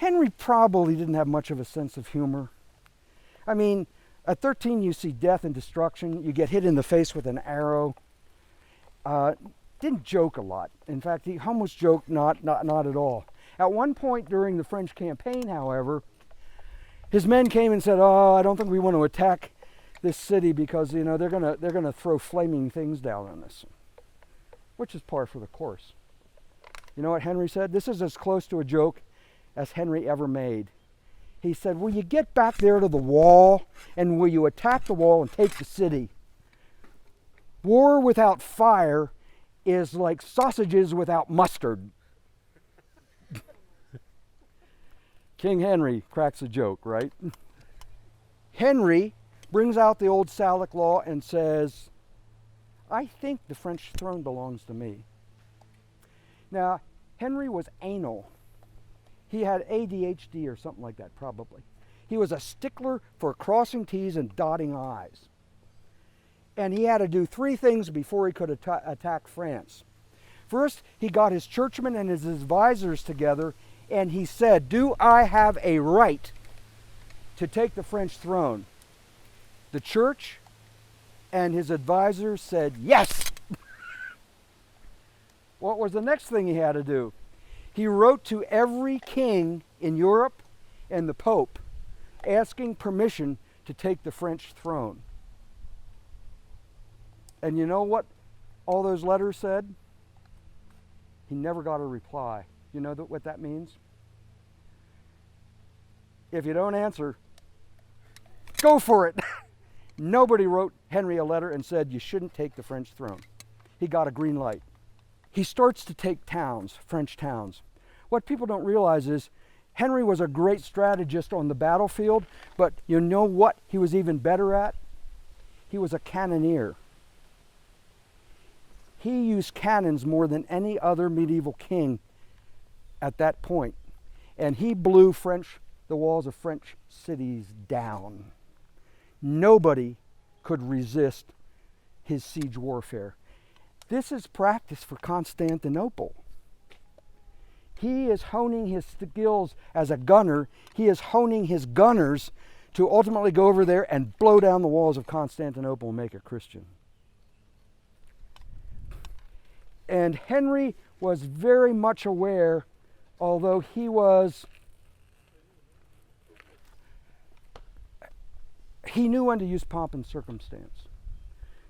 Henry probably didn't have much of a sense of humor. I mean, at 13 you see death and destruction. You get hit in the face with an arrow. Didn't joke a lot. In fact, he almost joked not at all. At one point during the French campaign, however, his men came and said, "Oh, I don't think we want to attack this city because they're gonna throw flaming things down on us," which is par for the course. You know what Henry said? This is as close to a joke as Henry ever made. He said, "Will you get back there to the wall and will you attack the wall and take the city? War without fire is like sausages without mustard." King Henry cracks a joke, right? Henry brings out the old Salic law and says, "I think the French throne belongs to me." Now, Henry was anal. He had ADHD or something like that, probably. He was a stickler for crossing T's and dotting I's. And he had to do three things before he could attack France. First, he got his churchmen and his advisors together, and he said, "Do I have a right to take the French throne?" The church and his advisors said, "Yes." What was the next thing he had to do? He wrote to every king in Europe and the Pope asking permission to take the French throne. And you know what all those letters said? He never got a reply. You know what that means? If you don't answer, go for it. Nobody wrote Henry a letter and said you shouldn't take the French throne. He got a green light. He starts to take towns, French towns. What people don't realize is Henry was a great strategist on the battlefield, but you know what he was even better at? He was a cannoneer. He used cannons more than any other medieval king at that point. And he blew the walls of French cities down. Nobody could resist his siege warfare. This is practice for Constantinople. He is honing his skills as a gunner. He is honing his gunners to ultimately go over there and blow down the walls of Constantinople and make it Christian. And Henry was very much aware, although he knew when to use pomp and circumstance.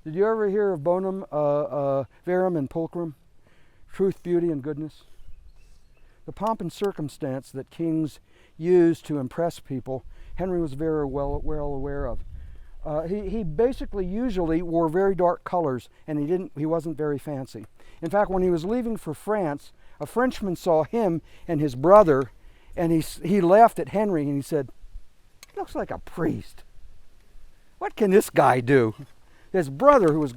Did you ever hear of bonum, verum, and pulchrum? Truth, beauty, and goodness? The pomp and circumstance that kings use to impress people, Henry was very well aware of. He basically usually wore very dark colors, and he wasn't very fancy. In fact, when he was leaving for France, a Frenchman saw him and his brother, and he laughed at Henry, and he said, "He looks like a priest. What can this guy do?" His brother, who was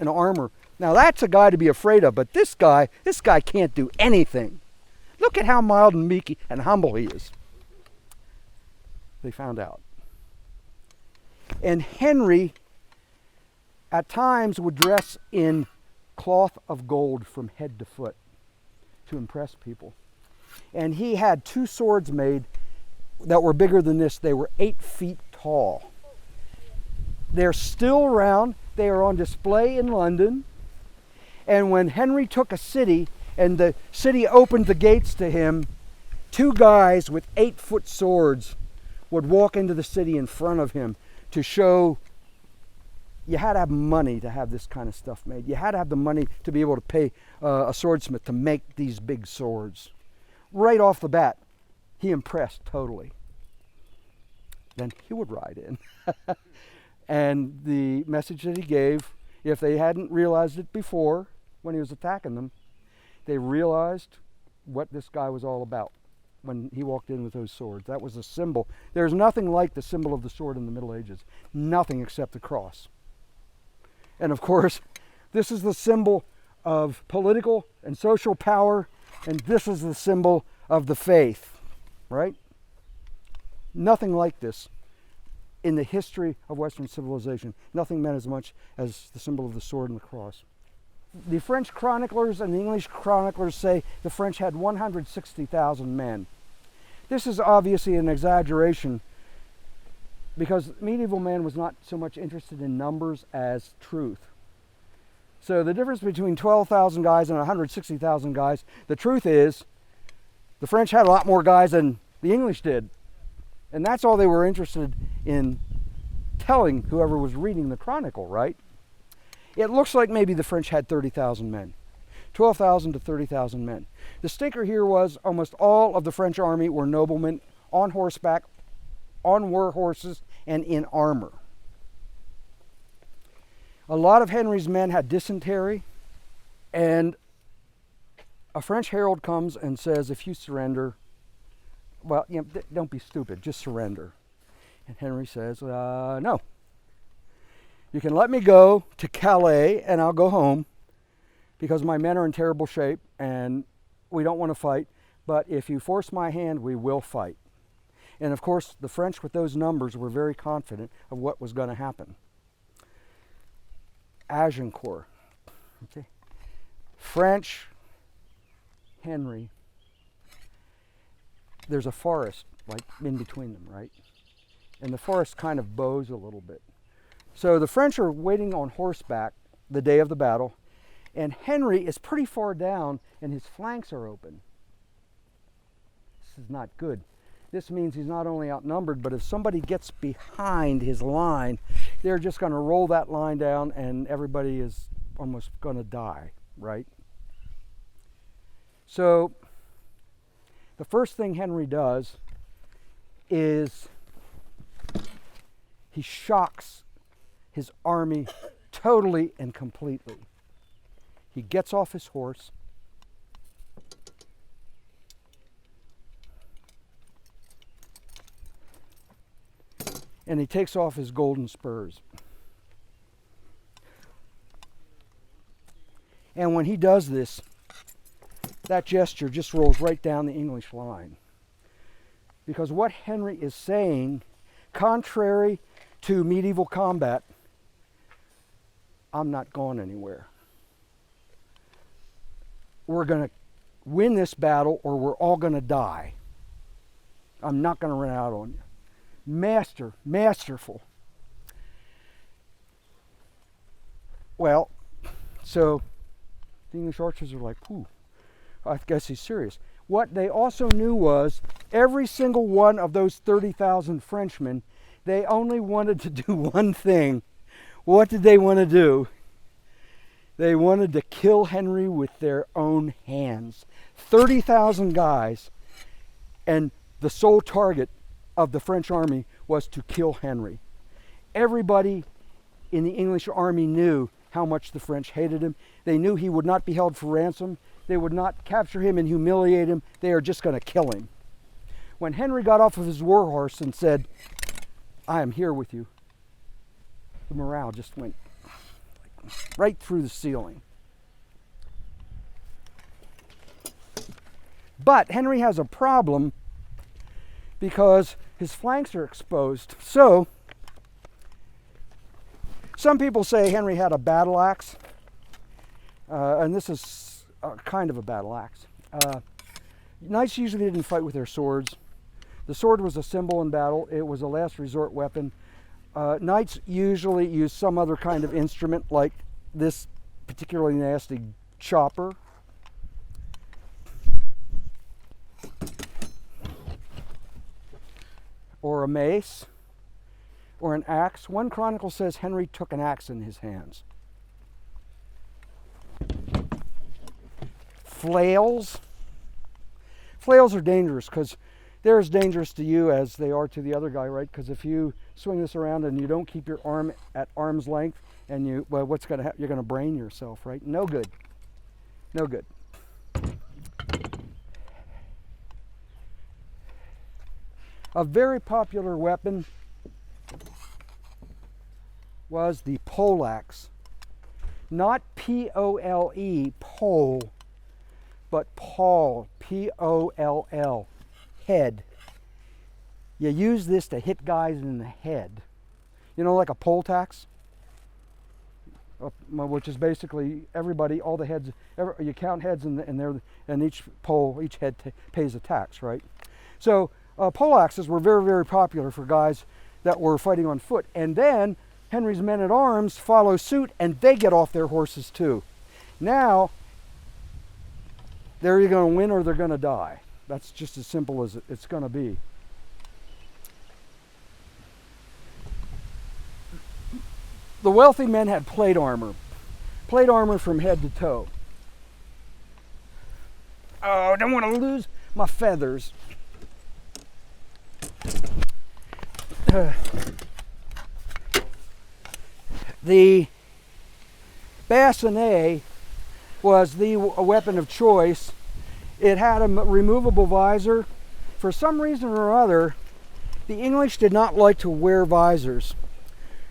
in armor, now that's a guy to be afraid of, but this guy can't do anything. Look at how mild and meek and humble he is. They found out. And Henry, at times, would dress in cloth of gold from head to foot to impress people. And he had two swords made that were bigger than this. They were 8 feet tall. They're still around. They are on display in London. And when Henry took a city and the city opened the gates to him, 2 guys with 8-foot swords would walk into the city in front of him to show you had to have money to have this kind of stuff made. You had to have the money to be able to pay a swordsmith to make these big swords. Right off the bat, he impressed totally. Then he would ride in. And the message that he gave, if they hadn't realized it before when he was attacking them, they realized what this guy was all about when he walked in with those swords. That was a symbol. There's nothing like the symbol of the sword in the Middle Ages. Nothing except the cross. And of course, this is the symbol of political and social power, and this is the symbol of the faith, right? Nothing like this in the history of Western civilization. Nothing meant as much as the symbol of the sword and the cross. The French chroniclers and the English chroniclers say the French had 160,000 men. This is obviously an exaggeration because medieval man was not so much interested in numbers as truth. So the difference between 12,000 guys and 160,000 guys, the truth is the French had a lot more guys than the English did. And that's all they were interested in telling whoever was reading the chronicle, right? It looks like maybe the French had 30,000 men. 12,000 to 30,000 men. The stinker here was almost all of the French army were noblemen on horseback, on war horses, and in armor. A lot of Henry's men had dysentery, and a French herald comes and says, if you surrender, well, don't be stupid, just surrender. And Henry says, no. You can let me go to Calais and I'll go home because my men are in terrible shape and we don't want to fight. But if you force my hand, we will fight. And of course, the French with those numbers were very confident of what was going to happen. Agincourt. Okay. French, Henry. There's a forest like in between them, right? And the forest kind of bows a little bit. So the French are waiting on horseback the day of the battle, and Henry is pretty far down and his flanks are open. This is not good. This means he's not only outnumbered, but if somebody gets behind his line, they're just going to roll that line down and everybody is almost going to die, right? So the first thing Henry does is he shocks his army totally and completely. He gets off his horse. And he takes off his golden spurs. And when he does this, that gesture just rolls right down the English line. Because what Henry is saying, contrary to medieval combat, I'm not going anywhere. We're going to win this battle or we're all going to die. I'm not going to run out on you. Masterful. Well, so the English archers are like, "Whew, I guess he's serious." What they also knew was every single one of those 30,000 Frenchmen, they only wanted to do one thing. What did they want to do? They wanted to kill Henry with their own hands. 30,000 guys, and the sole target of the French army was to kill Henry. Everybody in the English army knew how much the French hated him. They knew he would not be held for ransom. They would not capture him and humiliate him. They are just going to kill him. When Henry got off of his war horse and said, "I am here with you," the morale just went right through the ceiling. But Henry has a problem because his flanks are exposed. So, some people say Henry had a battle axe, and this is kind of a battle axe. Knights usually didn't fight with their swords. The sword was a symbol in battle. It was a last resort weapon. Knights usually use some other kind of instrument like this particularly nasty chopper. Or a mace, or an axe. One chronicle says Henry took an axe in his hands. Flails. Flails are dangerous because they're as dangerous to you as they are to the other guy, right? Because if you swing this around and you don't keep your arm at arm's length, and what's going to happen? You're going to brain yourself, right? No good. No good. A very popular weapon was the poleaxe. Not P-O-L-E, pole, but Paul, P-O-L-L, head. You use this to hit guys in the head. You know, like a poll tax? Which is basically everybody, all the heads, you count heads and each poll, each head pays a tax, right? So poleaxes were very, very popular for guys that were fighting on foot. And then Henry's men-at-arms follow suit, and they get off their horses too. Now, they're either going to win or they're going to die. That's just as simple as it's going to be. The wealthy men had plate armor from head to toe. Oh, I don't want to lose my feathers. The bassinet was the weapon of choice. It had a removable visor. For some reason or other, the English did not like to wear visors.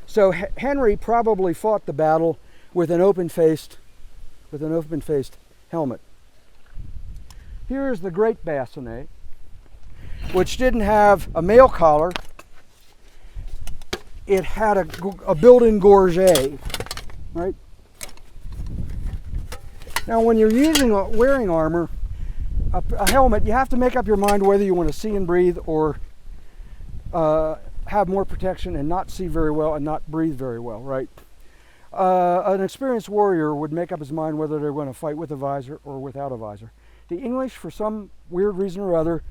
So Henry probably fought the battle with an open-faced helmet. Here's the great bassinet, which didn't have a mail collar. It had a built-in gorget, right? Now, when you're wearing armor, a helmet, you have to make up your mind whether you want to see and breathe or have more protection and not see very well and not breathe very well, right? An experienced warrior would make up his mind whether they're going to fight with a visor or without a visor. The English, for some weird reason or other,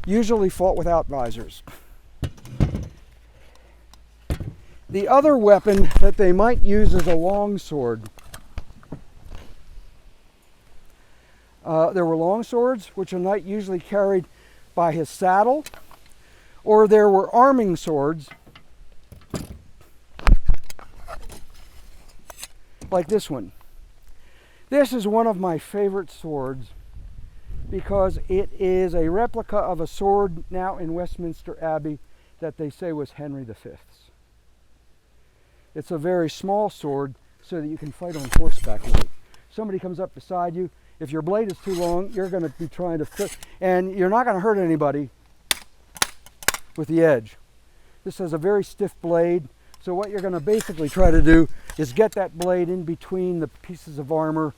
usually fought without visors. The other weapon that they might use is a long sword. There were long swords, which a knight usually carried by his saddle, or there were arming swords, like this one. This is one of my favorite swords because it is a replica of a sword now in Westminster Abbey that they say was Henry V's. It's a very small sword so that you can fight on horseback with it. Somebody comes up beside you. If your blade is too long, you're going to be trying to fit, and you're not going to hurt anybody with the edge. This has a very stiff blade, so what you're going to basically try to do is get that blade in between the pieces of armor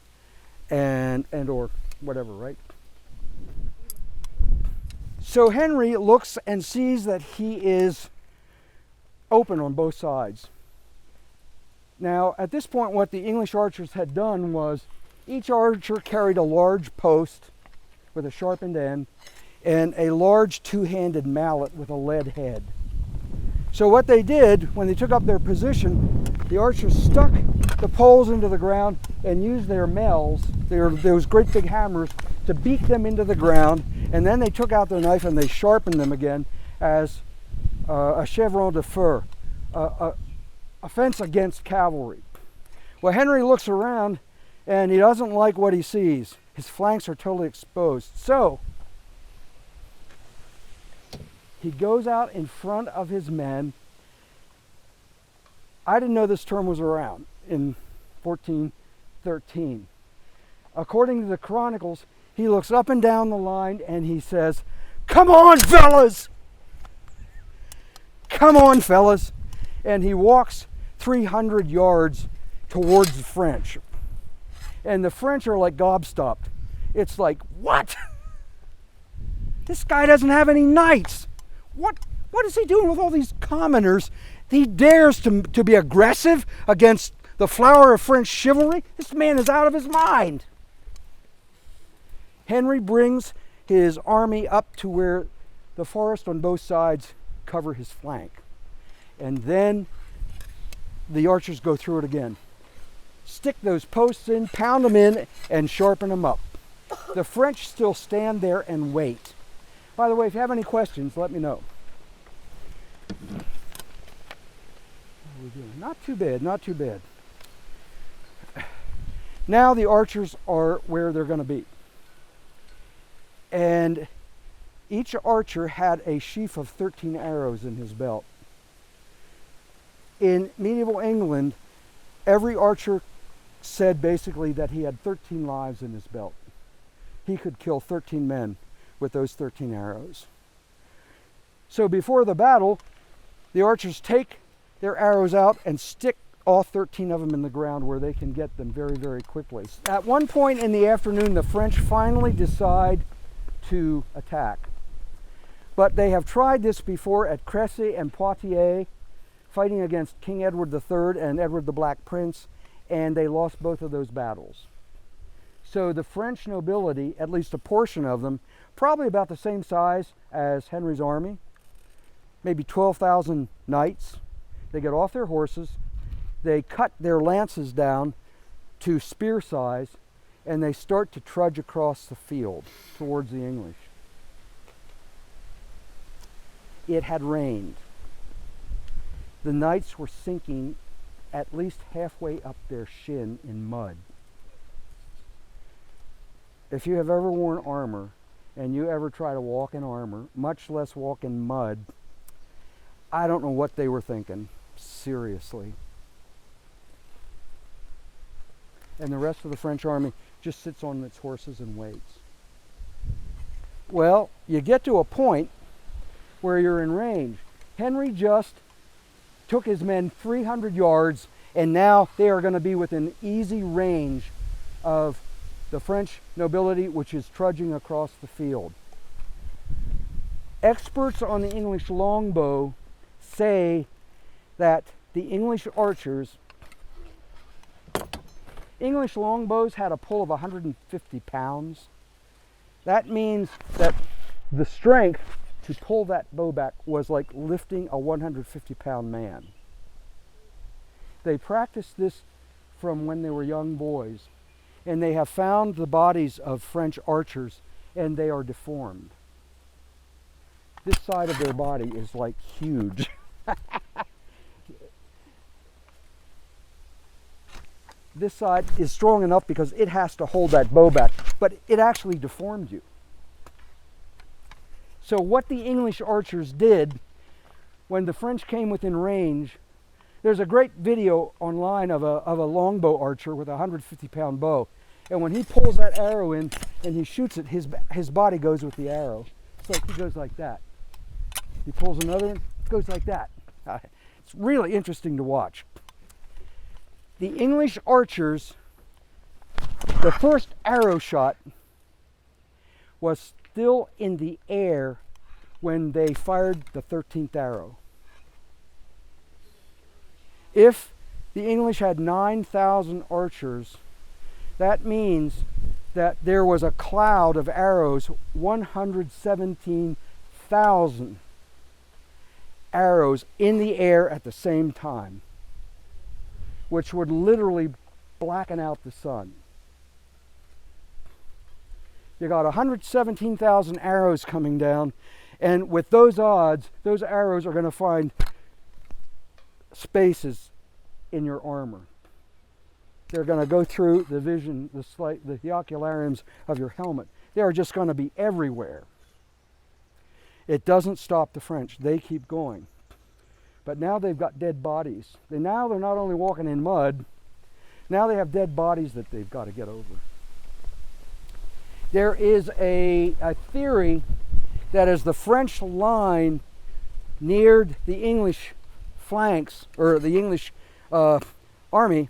and or whatever, right? So Henry looks and sees that he is open on both sides. Now, at this point, what the English archers had done was each archer carried a large post with a sharpened end and a large two-handed mallet with a lead head. So what they did when they took up their position, the archers stuck the poles into the ground and used their mells, those great big hammers, to beat them into the ground, and then they took out their knife and they sharpened them again as a chevron de feu, a fence against cavalry. Well, Henry looks around and he doesn't like what he sees. His flanks are totally exposed. So he goes out in front of his men. I didn't know this term was around in 1413. According to the chronicles, he looks up and down the line and he says, "Come on, fellas! Come on, fellas!" And he walks 300 yards towards the French. And the French are like gobstopped. It's like, what? This guy doesn't have any knights. What is he doing with all these commoners? He dares to be aggressive against the flower of French chivalry? This man is out of his mind. Henry brings his army up to where the forest on both sides cover his flank. And then the archers go through it again. Stick those posts in, pound them in, and sharpen them up. The French still stand there and wait. By the way, if you have any questions, let me know. How are we doing? Not too bad, not too bad. Now the archers are where they're going to be. And each archer had a sheaf of 13 arrows in his belt. In medieval England, every archer said basically that he had 13 lives in his belt. He could kill 13 men with those 13 arrows. So before the battle, the archers take their arrows out and stick all 13 of them in the ground where they can get them very, very quickly. At one point in the afternoon, the French finally decide to attack. But they have tried this before at Crécy and Poitiers, fighting against King Edward III and Edward the Black Prince, and they lost both of those battles. So the French nobility, at least a portion of them, probably about the same size as Henry's army, maybe 12,000 knights. They get off their horses, they cut their lances down to spear size, and they start to trudge across the field towards the English. It had rained. The knights were sinking at least halfway up their shin in mud. If you have ever worn armor and you ever try to walk in armor, much less walk in mud, I don't know what they were thinking, seriously. And the rest of the French army just sits on its horses and waits. Well, you get to a point where you're in range. Henry just took his men 300 yards, and now they are going to be within easy range of the French nobility, which is trudging across the field. Experts on the English longbow say that the English longbows had a pull of 150 pounds. That means that the strength to pull that bow back was like lifting a 150-pound man. They practiced this from when they were young boys, and they have found the bodies of French archers, and they are deformed. This side of their body is like huge. This side is strong enough because it has to hold that bow back, but it actually deformed you. So what the English archers did when the French came within range, there's a great video online of a longbow archer with a 150-pound bow. And when he pulls that arrow in and he shoots it, his body goes with the arrow. It's like he goes like that. He pulls another one, it goes like that. It's really interesting to watch. The English archers, the first arrow shot was still in the air when they fired the 13th arrow. If the English had 9,000 archers, that means that there was a cloud of arrows, 117,000 arrows in the air at the same time, which would literally blacken out the sun. You got 117,000 arrows coming down, and with those odds, those arrows are going to find spaces in your armor. They're going to go through the vision, the oculariums of your helmet. They are just going to be everywhere. It doesn't stop the French. They keep going. But now they've got dead bodies. Now they're not only walking in mud, now they have dead bodies that they've got to get over. There is a theory that as the French line neared the English flanks, or the English army,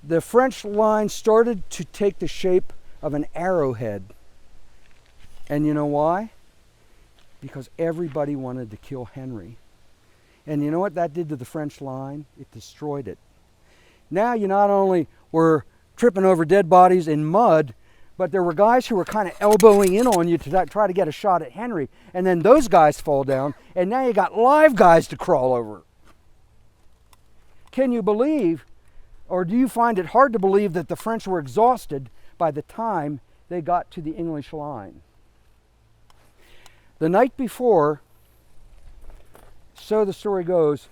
the French line started to take the shape of an arrowhead. And you know why? Because everybody wanted to kill Henry. And you know what that did to the French line? It destroyed it. Now you not only were tripping over dead bodies in mud, but there were guys who were kind of elbowing in on you to try to get a shot at Henry. And then those guys fall down, and now you got live guys to crawl over. Can you believe, or do you find it hard to believe that the French were exhausted by the time they got to the English line? The night before, so the story goes,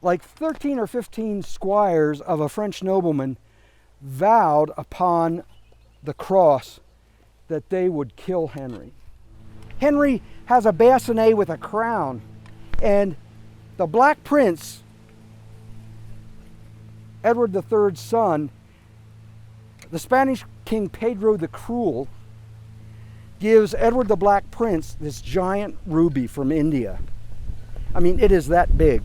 like 13 or 15 squires of a French nobleman vowed upon the cross that they would kill Henry. Henry has a bassinet with a crown, and the Black Prince, Edward III's son, the Spanish King Pedro the Cruel, gives Edward the Black Prince this giant ruby from India. I mean, it is that big.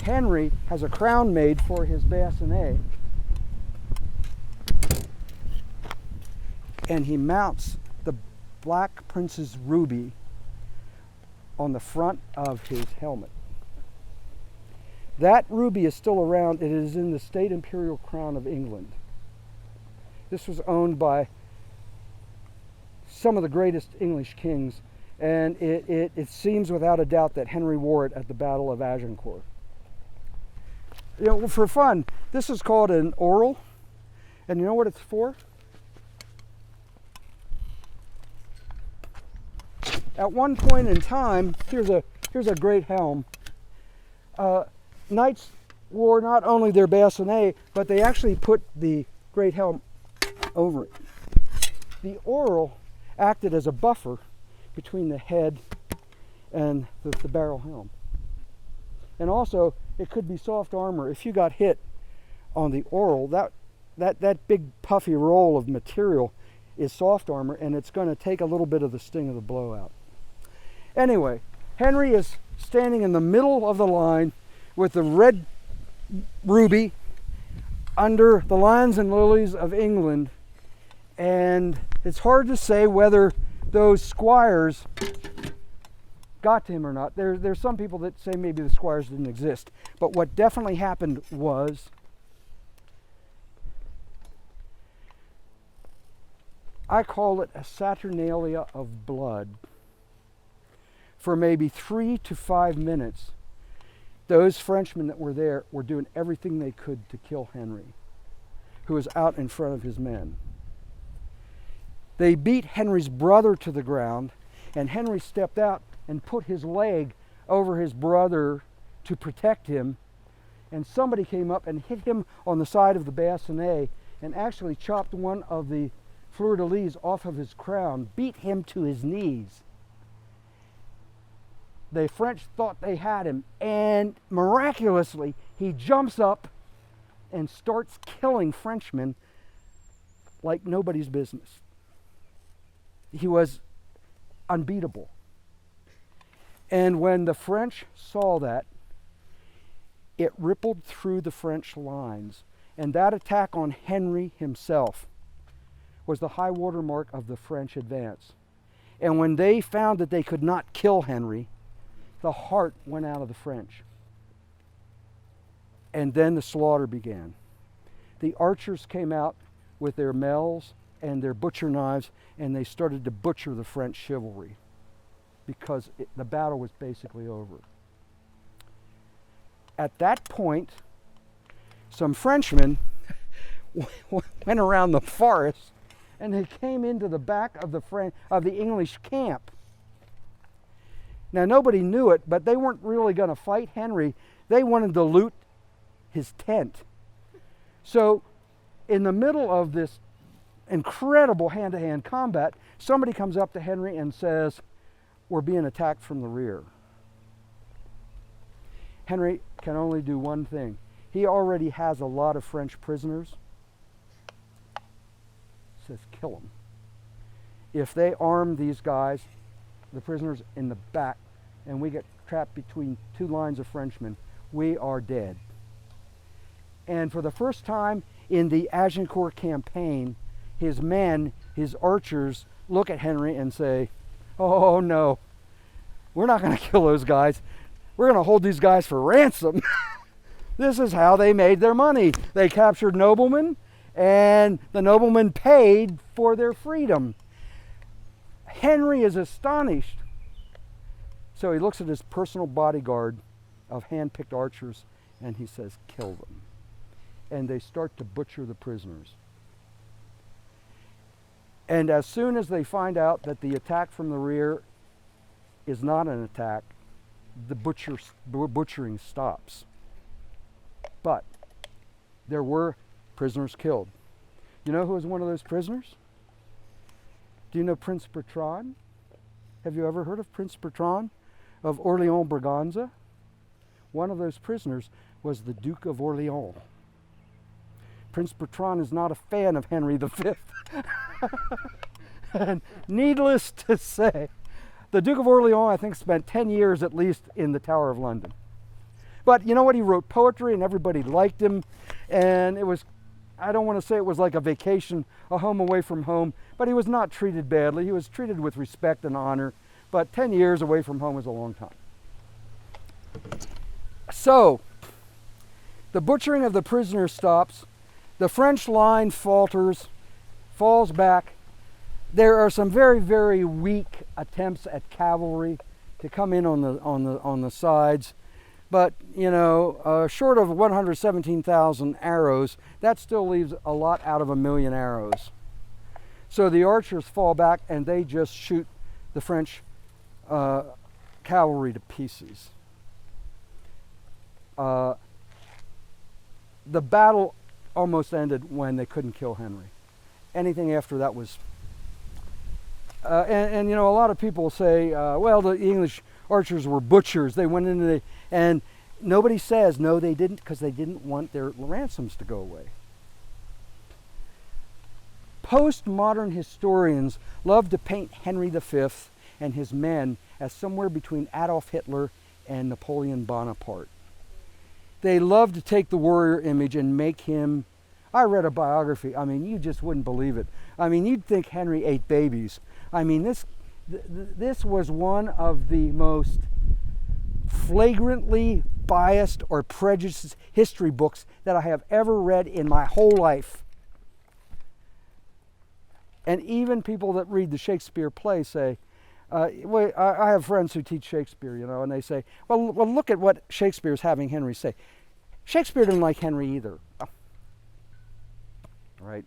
Henry has a crown made for his bassinet, and he mounts Black Prince's ruby on the front of his helmet. That ruby is still around. It is in the State Imperial Crown of England. This was owned by some of the greatest English kings, and it seems without a doubt that Henry wore it at the Battle of Agincourt. You know, for fun, this is called an aureole, and you know what it's for? At one point in time, here's a great helm. Knights wore not only their bassinet, but they actually put the great helm over it. The aureole acted as a buffer between the head and the barrel helm. And also, it could be soft armor. If you got hit on the aureole, that big puffy roll of material is soft armor, and it's going to take a little bit of the sting of the blow out. Anyway, Henry is standing in the middle of the line with the red ruby under the lions and lilies of England, and it's hard to say whether those squires got to him or not. There's some people that say maybe the squires didn't exist, but what definitely happened was I call it a saturnalia of blood. For maybe 3 to 5 minutes, those Frenchmen that were there were doing everything they could to kill Henry, who was out in front of his men. They beat Henry's brother to the ground, and Henry stepped out and put his leg over his brother to protect him, and somebody came up and hit him on the side of the bassinet and actually chopped one of the fleur-de-lis off of his crown, beat him to his knees. The French thought they had him, and miraculously, he jumps up and starts killing Frenchmen like nobody's business. He was unbeatable. And when the French saw that, it rippled through the French lines. And that attack on Henry himself was the high water mark of the French advance. And when they found that they could not kill Henry, the heart went out of the French. And then the slaughter began. The archers came out with their mells and their butcher knives, and they started to butcher the French chivalry because the battle was basically over. At that point, some Frenchmen went around the forest, and they came into the back of the English camp. Now, nobody knew it, but they weren't really going to fight Henry. They wanted to loot his tent. So, in the middle of this incredible hand-to-hand combat, somebody comes up to Henry and says, "We're being attacked from the rear." Henry can only do one thing. He already has a lot of French prisoners. He says, kill them. If they arm these guys, the prisoners in the back, and we get trapped between two lines of Frenchmen, we are dead. And for the first time in the Agincourt campaign, his men, his archers, look at Henry and say, "Oh no, we're not going to kill those guys. We're going to hold these guys for ransom." This is how they made their money. They captured noblemen, and the noblemen paid for their freedom. Henry is astonished. So he looks at his personal bodyguard of hand-picked archers, and he says, "Kill them." And they start to butcher the prisoners. And as soon as they find out that the attack from the rear is not an attack, the butchering stops. But there were prisoners killed. You know who was one of those prisoners? Do you know Prince Bertrand? Have you ever heard of Prince Bertrand of Orléans-Braganza? One of those prisoners was the Duke of Orléans. Prince Bertrand is not a fan of Henry V. And needless to say, the Duke of Orléans, I think, spent 10 years at least in the Tower of London. But you know what? He wrote poetry and everybody liked him. And it was, I don't want to say it was like a vacation, a home away from home, but he was not treated badly. He was treated with respect and honor, but 10 years away from home is a long time. So, the butchering of the prisoner stops. The French line falters, falls back. There are some very, very weak attempts at cavalry to come in on the sides. But, short of 117,000 arrows, that still leaves a lot out of 1,000,000 arrows. So the archers fall back and they just shoot the French cavalry to pieces. The battle almost ended when they couldn't kill Henry. Anything after that was... a lot of people say, well, the English archers were butchers. They went into and nobody says, no, they didn't, because they didn't want their ransoms to go away. Postmodern historians love to paint Henry V and his men as somewhere between Adolf Hitler and Napoleon Bonaparte. They love to take the warrior image and make him... I read a biography. I mean, you just wouldn't believe it. I mean, you'd think Henry ate babies. I mean, this was one of the most flagrantly biased or prejudiced history books that I have ever read in my whole life. And even people that read the Shakespeare play say, I have friends who teach Shakespeare, and they say, well, look at what Shakespeare's having Henry say. Shakespeare didn't like Henry either. Oh. Right?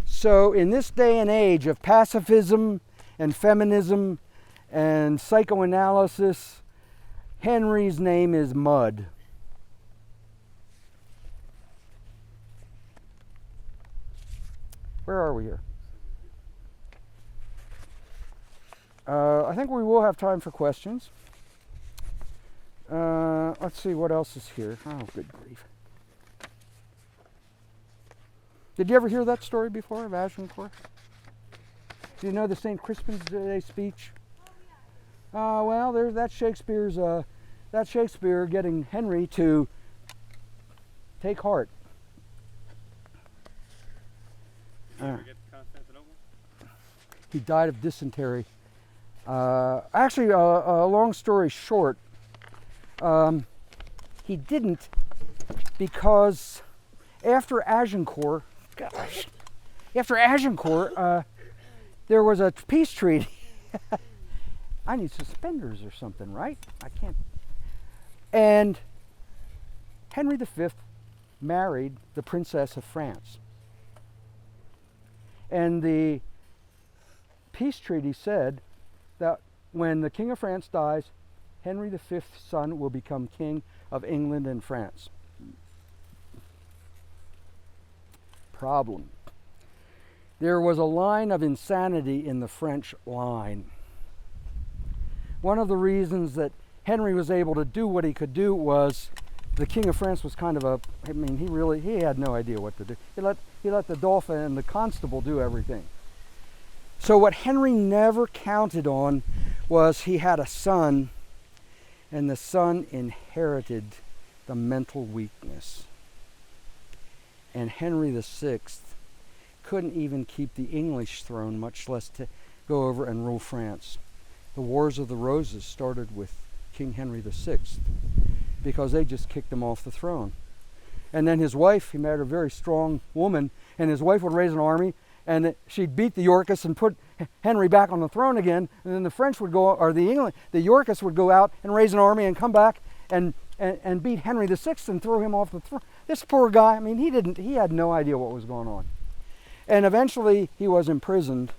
So in this day and age of pacifism and feminism and psychoanalysis, Henry's name is mud. Where are we here? I think we will have time for questions. Let's see what else is here. Oh, good grief. Did you ever hear that story before of Agincourt? Do you know the St. Crispin's Day speech? Well, there's that Shakespeare getting Henry to take heart. Did he ever get to Constantinople? He died of dysentery. Actually, a long story short, he didn't, because after Agincourt, there was a peace treaty. I need suspenders or something, right? I can't. And Henry V married the Princess of France. And the peace treaty said that when the King of France dies, Henry V's son will become King of England and France. Problem. There was a line of insanity in the French line. One of the reasons that Henry was able to do what he could do was the King of France was kind of he had no idea what to do. He let the Dauphin and the Constable do everything. So what Henry never counted on was he had a son, and the son inherited the mental weakness. And Henry VI couldn't even keep the English throne, much less to go over and rule France. The Wars of the Roses started with King Henry VI because they just kicked him off the throne. And then his wife, he married a very strong woman, and his wife would raise an army, and she'd beat the Yorkists and put Henry back on the throne again, and then the French would go, or the Yorkists would go out and raise an army and come back and beat Henry VI and throw him off the throne. This poor guy, I mean, he had no idea what was going on. And eventually he was imprisoned.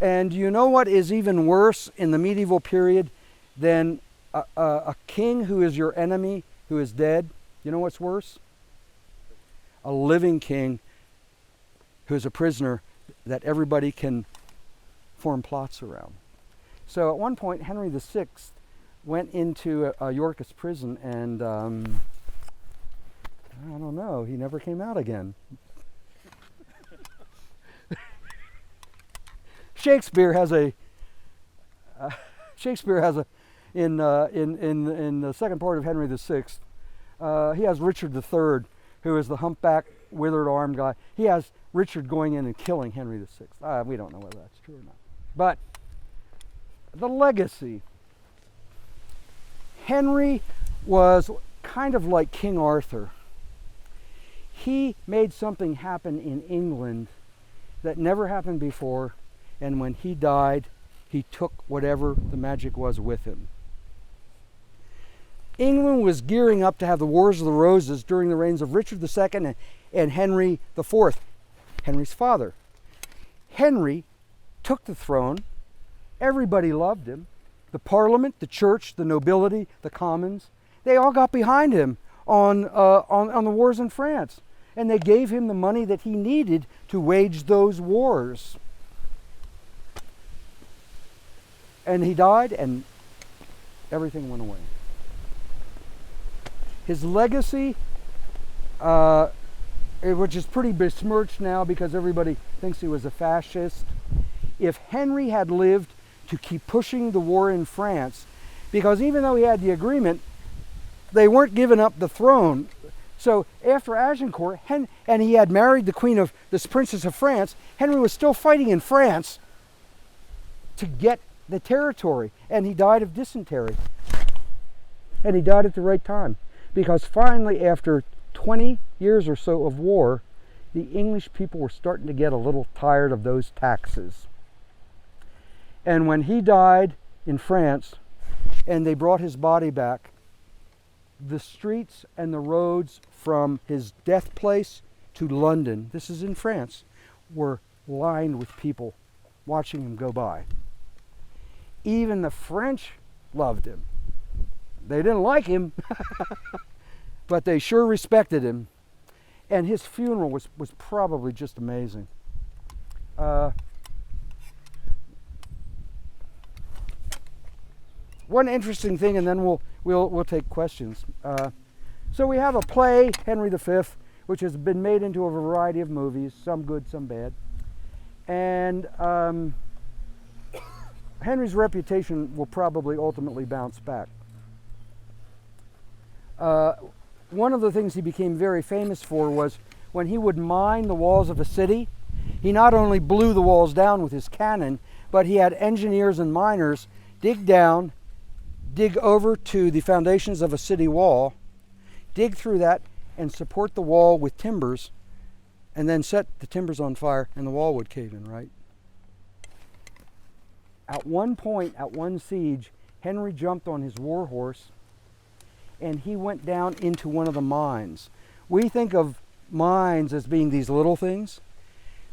And you know what is even worse in the medieval period than a king who is your enemy, who is dead? You know what's worse? A living king who is a prisoner that everybody can form plots around. So at one point, Henry VI went into a Yorkist prison, and I don't know, he never came out again. Shakespeare has a in the second part of Henry VI, he has Richard III, who is the humpback, withered arm guy. He has Richard going in and killing Henry VI. We don't know whether that's true or not. But the legacy. Henry was kind of like King Arthur. He made something happen in England that never happened before, and when he died, he took whatever the magic was with him. England was gearing up to have the Wars of the Roses during the reigns of Richard II and Henry IV, Henry's father. Henry took the throne. Everybody loved him. The Parliament, the Church, the nobility, the commons, they all got behind him on the wars in France. And they gave him the money that he needed to wage those wars. And he died, and everything went away. His legacy, which is pretty besmirched now because everybody thinks he was a fascist. If Henry had lived to keep pushing the war in France, because even though he had the agreement, they weren't giving up the throne. So after Agincourt, and he had married the queen of this princess of France, Henry was still fighting in France to get the territory, and he died of dysentery. And he died at the right time, because finally, after 20 years or so of war, the English people were starting to get a little tired of those taxes. And when he died in France, and they brought his body back, the streets and the roads from his death place to London, this is in France, were lined with people watching him go by. Even the French loved him. They didn't like him, but they sure respected him. And his funeral was probably just amazing. One interesting thing, and then we'll take questions. So we have a play, Henry V, which has been made into a variety of movies, some good, some bad. And Henry's reputation will probably ultimately bounce back. One of the things he became very famous for was when he would mine the walls of a city. He not only blew the walls down with his cannon, but he had engineers and miners dig down, dig over to the foundations of a city wall, dig through that, and support the wall with timbers, and then set the timbers on fire, and the wall would cave in, right? At one point, at one siege, Henry jumped on his war horse, and he went down into one of the mines. We think of mines as being these little things.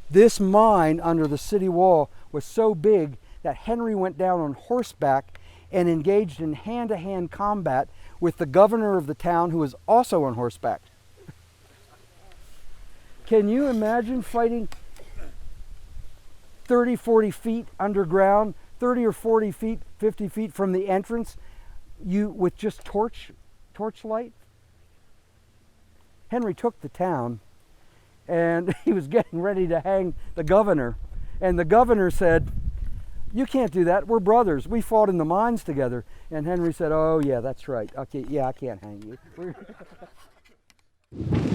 This mine under the city wall was so big that Henry went down on horseback and engaged in hand-to-hand combat with the governor of the town, who was also on horseback. Can you imagine fighting 30, 40 feet underground, 30 or 40 feet, 50 feet from the entrance, with just torchlight? Henry took the town, and he was getting ready to hang the governor. And the governor said, "You can't do that. We're brothers. We fought in the mines together." And Henry said, "Oh, yeah, that's right. Okay, yeah, I can't hang you."